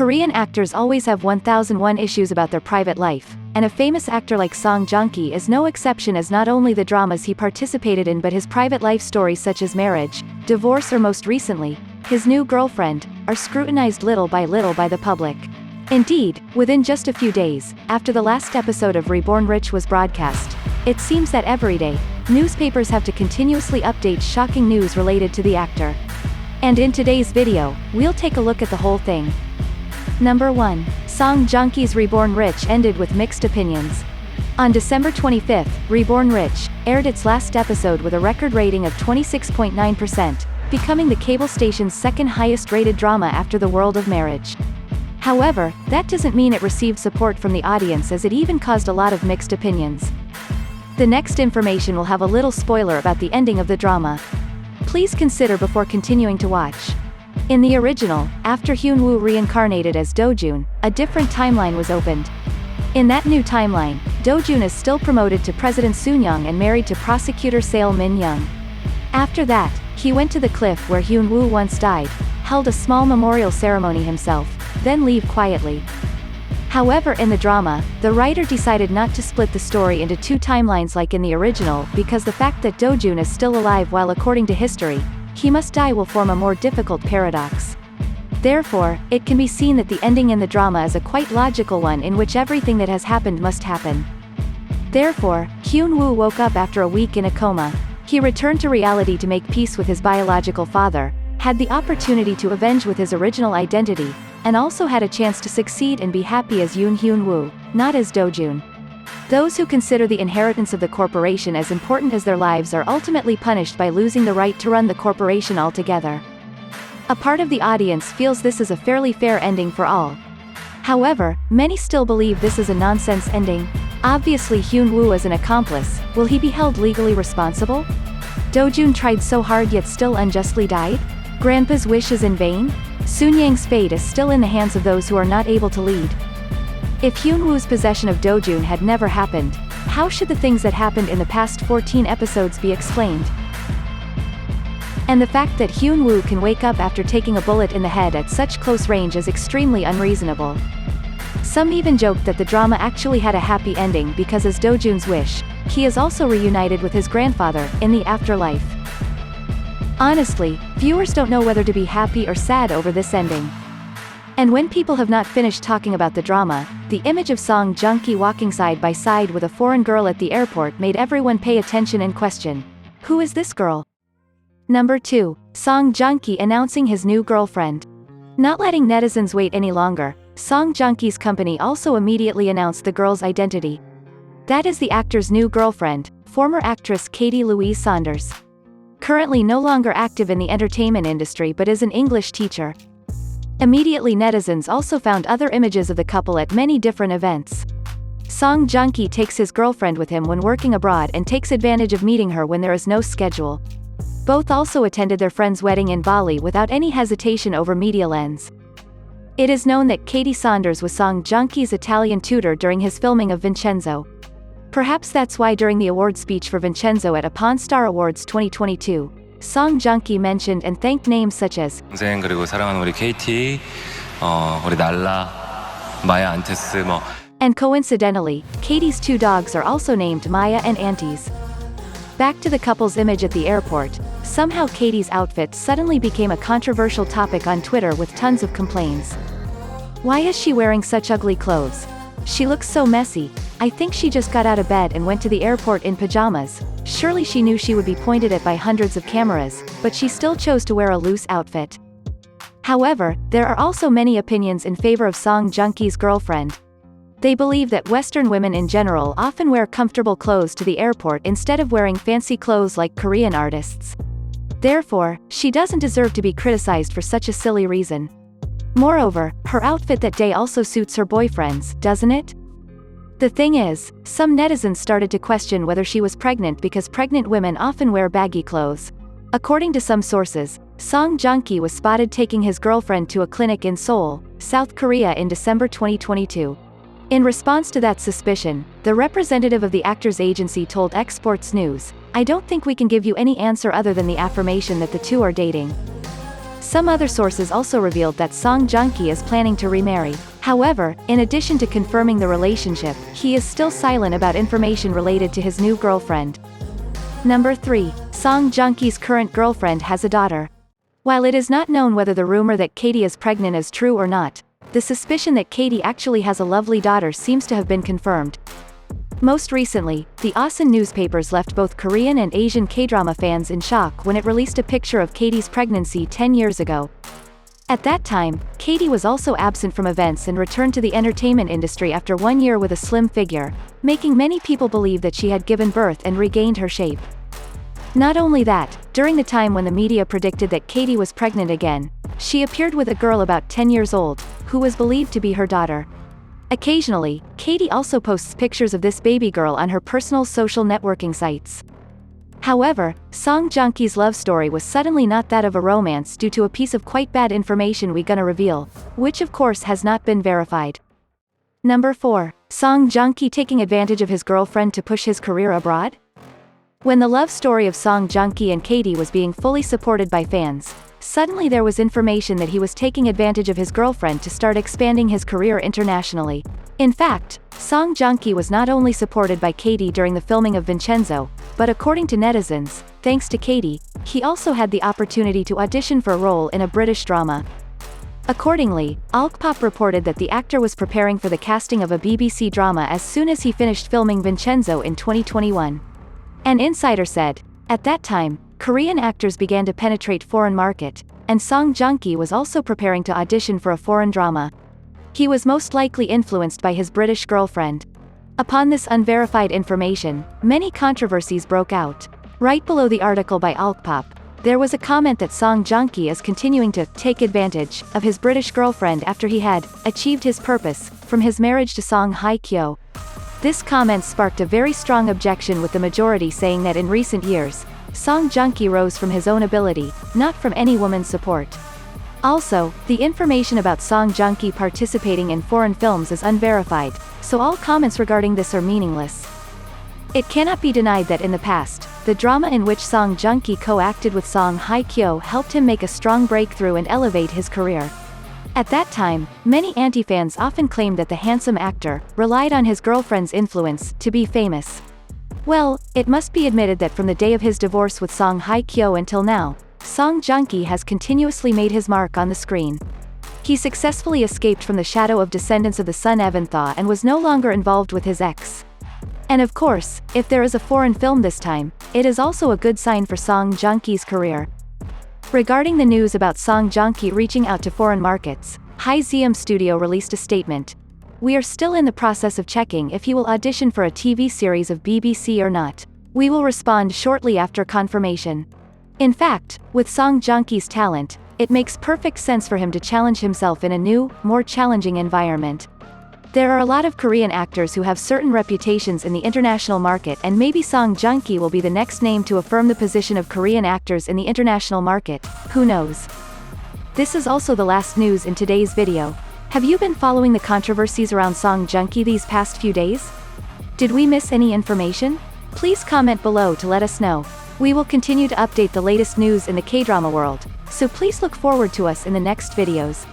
Korean actors always have 1001 issues about their private life, and a famous actor like Song Joongki is no exception, as not only the dramas he participated in but his private life stories such as marriage, divorce, or most recently, his new girlfriend, are scrutinized little by the public. Indeed, within just a few days, after the last episode of Reborn Rich was broadcast, it seems that every day, newspapers have to continuously update shocking news related to the actor. And in today's video, we'll take a look at the whole thing. Number 1. Song Joongki's Reborn Rich ended with mixed opinions. On December 25, Reborn Rich aired its last episode with a record rating of 26.9%, becoming the cable station's second highest rated drama after The World of Marriage. However, that doesn't mean it received support from the audience, as it even caused a lot of mixed opinions. The next information will have a little spoiler about the ending of the drama. Please consider before continuing to watch. In the original, after Hyun-woo reincarnated as Do-joon, a different timeline was opened. In that new timeline, Do-joon is still promoted to President Soon-young and married to prosecutor Seo Min-young. After that, he went to the cliff where Hyun-woo once died, held a small memorial ceremony himself, then leave quietly. However, in the drama, the writer decided not to split the story into two timelines like in the original, because the fact that Do-joon is still alive while, according to history, he must die will form a more difficult paradox. Therefore, it can be seen that the ending in the drama is a quite logical one in which everything that has happened must happen. Therefore, Hyun-woo woke up after a week in a coma. He returned to reality to make peace with his biological father, had the opportunity to avenge with his original identity, and also had a chance to succeed and be happy as Yoon Hyun-woo, not as Do-joon. Those who consider the inheritance of the corporation as important as their lives are ultimately punished by losing the right to run the corporation altogether. A part of the audience feels this is a fairly fair ending for all. However, many still believe this is a nonsense ending. Obviously, Hyun-woo is an accomplice. Will he be held legally responsible? Do-joon tried so hard yet still unjustly died? Grandpa's wish is in vain? Soon-young's fate is still in the hands of those who are not able to lead. If Hyun-woo's possession of Do-joon had never happened, how should the things that happened in the past 14 episodes be explained? And the fact that Hyun-woo can wake up after taking a bullet in the head at such close range is extremely unreasonable. Some even joked that the drama actually had a happy ending because, as Do-joon's wish, he is also reunited with his grandfather in the afterlife. Honestly, viewers don't know whether to be happy or sad over this ending. And when people have not finished talking about the drama, the image of Song Joongki walking side by side with a foreign girl at the airport made everyone pay attention and question, who is this girl? Number 2. Song Joongki announcing his new girlfriend. Not letting netizens wait any longer, Song Joongki's company also immediately announced the girl's identity. That is the actor's new girlfriend, former actress Katie Louise Saunders. Currently no longer active in the entertainment industry but is an English teacher. Immediately, netizens also found other images of the couple at many different events. Song Joongki takes his girlfriend with him when working abroad and takes advantage of meeting her when there is no schedule. Both also attended their friend's wedding in Bbali without any hesitation over media lens. It is known that Katie Saunders was Song Joongki's Italian tutor during his filming of Vincenzo. Perhaps that's why during the award speech for Vincenzo at Pawn Star Awards 2022, Song Joongki mentioned and thanked names such as 동생 그리고 사랑하는 우리 KT, 우리 날라, 마야 안테스 뭐. And coincidentally, Katie's two dogs are also named Maya and Antes. Back to the couple's image at the airport, somehow Katie's outfit suddenly became a controversial topic on Twitter with tons of complaints. Why is she wearing such ugly clothes? She looks so messy. I think she just got out of bed and went to the airport in pajamas. Surely she knew she would be pointed at by hundreds of cameras, but she still chose to wear a loose outfit. However, there are also many opinions in favor of Song Joongki's girlfriend. They believe that Western women in general often wear comfortable clothes to the airport instead of wearing fancy clothes like Korean artists. Therefore, she doesn't deserve to be criticized for such a silly reason. Moreover, her outfit that day also suits her boyfriend's, doesn't it? The thing is, some netizens started to question whether she was pregnant because pregnant women often wear baggy clothes. According to some sources, Song Joongki was spotted taking his girlfriend to a clinic in Seoul, South Korea in December 2022. In response to that suspicion, the representative of the actor's agency told Exports News, "I don't think we can give you any answer other than the affirmation that the two are dating." Some other sources also revealed that Song Joongki is planning to remarry. However, in addition to confirming the relationship, he is still silent about information related to his new girlfriend. Number 3. Song Joongki's current girlfriend has a daughter. While it is not known whether the rumor that Katie is pregnant is true or not, the suspicion that Katie actually has a lovely daughter seems to have been confirmed. Most recently, the Asin newspapers left both Korean and Asian Kdrama fans in shock when it released a picture of Katie's pregnancy 10 years ago. At that time, Katie was also absent from events and returned to the entertainment industry after 1 year with a slim figure, making many people believe that she had given birth and regained her shape. Not only that, during the time when the media predicted that Katie was pregnant again, she appeared with a girl about 10 years old, who was believed to be her daughter. Occasionally, Katie also posts pictures of this baby girl on her personal social networking sites. However, Song Joongki's love story was suddenly not that of a romance due to a piece of quite bad information we gonna reveal, which of course has not been verified. Number 4. Song Joongki taking advantage of his girlfriend to push his career abroad? When the love story of Song Joongki and Katie was being fully supported by fans, suddenly there was information that he was taking advantage of his girlfriend to start expanding his career internationally. In fact, Song Joongki was not only supported by Katie during the filming of Vincenzo, but according to netizens, thanks to Katie, he also had the opportunity to audition for a role in a British drama. Accordingly, Alkpop reported that the actor was preparing for the casting of a BBC drama as soon as he finished filming Vincenzo in 2021. An insider said, at that time, Korean actors began to penetrate foreign market, and Song Joongki was also preparing to audition for a foreign drama. He was most likely influenced by his British girlfriend. Upon this unverified information, many controversies broke out. Right below the article by Alkpop, there was a comment that Song Joongki is continuing to take advantage of his British girlfriend after he had achieved his purpose from his marriage to Song Hye-kyo. This comment sparked a very strong objection, with the majority saying that in recent years, Song Joongki rose from his own ability, not from any woman's support. Also, the information about Song Joongki participating in foreign films is unverified, so all comments regarding this are meaningless. It cannot be denied that in the past, the drama in which Song Joongki co-acted with Song Hye-kyo helped him make a strong breakthrough and elevate his career. At that time, many anti-fans often claimed that the handsome actor relied on his girlfriend's influence to be famous. Well, it must be admitted that from the day of his divorce with Song Hye-kyo until now, Song Joongki has continuously made his mark on the screen. He successfully escaped from the shadow of Descendants of the Sun Eventhaw and was no longer involved with his ex. And of course, if there is a foreign film this time, it is also a good sign for Song Joongki's career. Regarding the news about Song Joongki reaching out to foreign markets, Hi-Zeum Studio released a statement. We are still in the process of checking if he will audition for a TV series of BBC or not. We will respond shortly after confirmation. In fact, with Song Joongki's talent, it makes perfect sense for him to challenge himself in a new, more challenging environment. There are a lot of Korean actors who have certain reputations in the international market, and maybe Song Joongki will be the next name to affirm the position of Korean actors in the international market, who knows. This is also the last news in today's video. Have you been following the controversies around Song Joongki these past few days? Did we miss any information? Please comment below to let us know. We will continue to update the latest news in the K-drama world, so please look forward to us in the next videos.